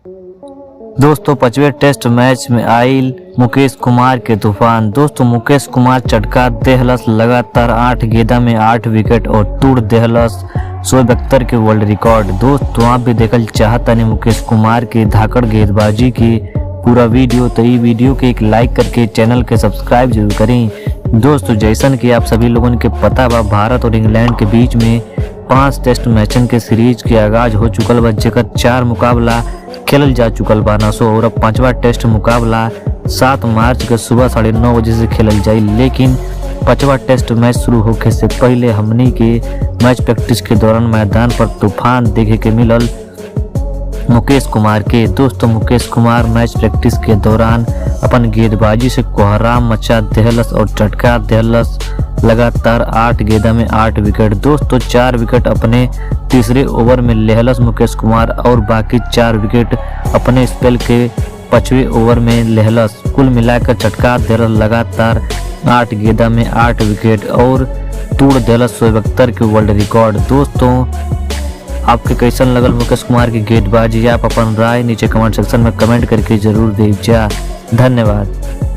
दोस्तों 5वें test match में आयल मुकेश कुमार के तूफान। दोस्तों मुकेश कुमार चटका देहलस लगातार 8 गेंदा में 8 विकेट और तोड़ देहलस शोएब अख्तर के वर्ल्ड रिकॉर्ड। दोस्तों आप भी देखल चाहता नहीं मुकेश कुमार की धाकड़ गेंदबाजी की पूरा वीडियो, तो ये वीडियो के एक लाइक करके चैनल के सब्सक्राइब जरूर करें। दोस्तों जैसन कि आप सभी लोगों के पता बा, भारत और इंग्लैंड के बीच में 5 टेस्ट मैचन के सीरीज के आगाज हो चुकल बा, जेकर 4 मुकाबला खेलल जा चुकल बा और अब 5वां टेस्ट मुकाबला 7 मार्च के सुबह 9:30 बजे से खेलल जाई। लेकिन 5वां टेस्ट मैच शुरू होने से पहले हमनी के मैच प्रैक्टिस के दौरान मैदान पर तूफान देखे के मिलल मुकेश कुमार के। दोस्तों मुकेश कुमार मैच प्रैक्टिस के दौरान अपन गेंदबाजी से कोहराम मचा देहलस और चटका देहलस लगातार 8 गेंदा में 8 विकेट। दोस्तों 4 विकेट अपने तीसरे ओवर में लेहलस मुकेश कुमार और बाकी 4 विकेट अपने स्पेल के 5वें ओवर में लेहलस। कुल मिलाकर चटका देहलस लगातार 8 गेंदा में 8 विकेट और तोड़ देहलस शोएब अख्तर के वर्ल्ड रिकॉर्ड। दोस्तों आपके कैसन लगल मुकेश कुमार की गेंदबाजी? आप अपन राय नीचे कमेंट सेक्शन में कमेंट करके जरूर दीजिए। धन्यवाद।